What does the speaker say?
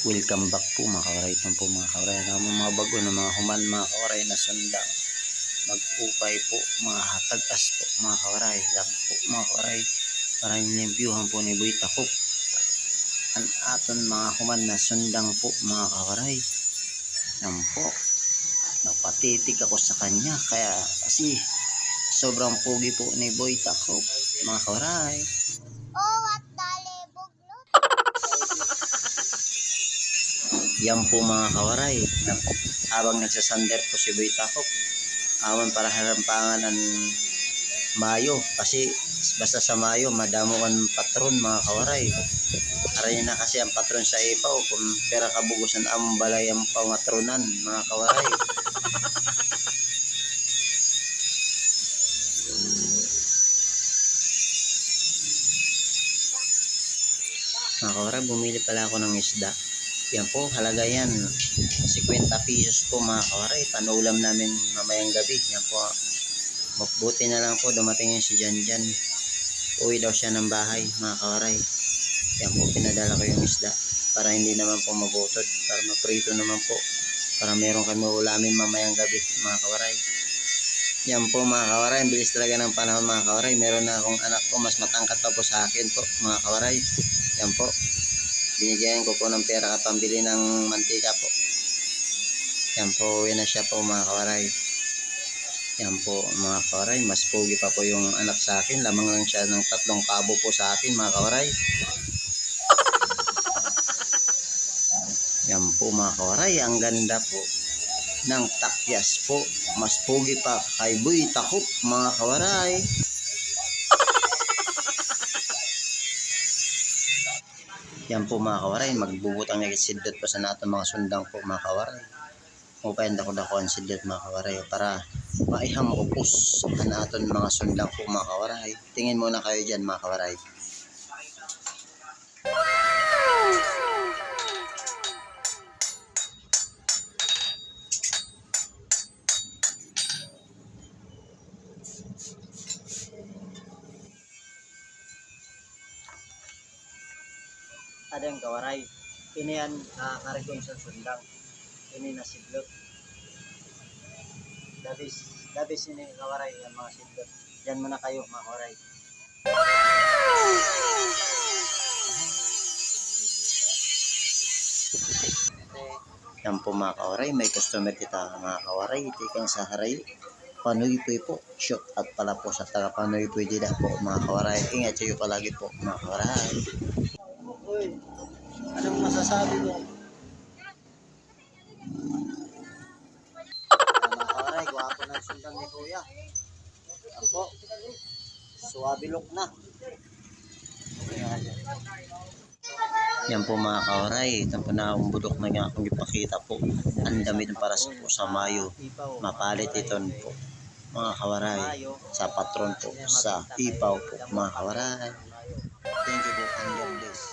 Welcome back po mga kawaray. Ito po mga kawaray naman mga bago na mga human mga kawaray na sundang magpupay po mga hatagas po mga kawaray. Yan po mga kawaray para nilimpiuhan po ni Boy Takop ang aton mga human na sundang po mga kawaray. Yan po, napatitig ako sa kanya kaya kasi sobrang pogi po ni Boy Takop mga kawaray. Yan po mga kawaray, habang nagsasander po si Boy Takop, awan para harampangan ang Mayo kasi basta sa Mayo madamo ang patron mga kawaray. Aray na kasi ang patron sa ipaw kung pera kabugusan ang balay ang pamatronan mga kawaray. Mga kawaray, bumili pala ako ng isda. Yan po, halaga yan 50 pesos po mga kawaray. Panulam namin mamayang gabi. Yan po, buti na lang po dumating yung si Janjan. Uwi daw siya ng bahay mga kawaray. Yan po, pinadala ko yung isda para hindi naman po mabutod, para maprito naman po, para meron kami ulamin mamayang gabi mga kawaray. Yan po mga kawaray, ang bilis talaga ng panahon mga kawaray. Meron na akong anak po, mas matangkat pa po sa akin po mga kawaray. Yan po, binigyan ko po ng pera at pambili ng mantika po. Yan po, uwi na siya po mga kawaray. Yan po mga kawaray, mas pogi pa po yung anak sa akin. Lamang lang siya ng 3 kabo po sa akin mga kawaray. Yan po mga kawaray, ang ganda po ng takyas po. Mas pogi pa kay Boy Takop mga kawaray. Yan po mga kawaray, magbubutang na sidot po sa nato mga sundang po mga kawaray. Upayan dako ang sidot mga kawaray para maihang upos ang naton mga sundang po mga kawaray. Tingin muna kayo dyan mga kawaray. Adang kawaray, ini yan karigong sa sundang. Ini na sidlot. Dabis ini kawaray yan mga sidlot. Diyan muna kayo mga kawaray. Yan po mga kawaray, may customer kita mga kawaray. Tikang sa haray. Panoy po, shout at pala po sa taga Panoy po dida po mga kawaray. Ingat kayo palagi po mga kawaray. Uy, anong masasabi mo? Mga kawaray, gwapo ng sundang ni Kuya. Yan po, suwabilok na. Yan po mga kawaray, ito po na akong budok na nga akong ipakita po. Ang damit para po sa Mayo. Mapalit ito po mga kawaray sa patron po sa ipaw po mga kawaray. Thank you po and God bless.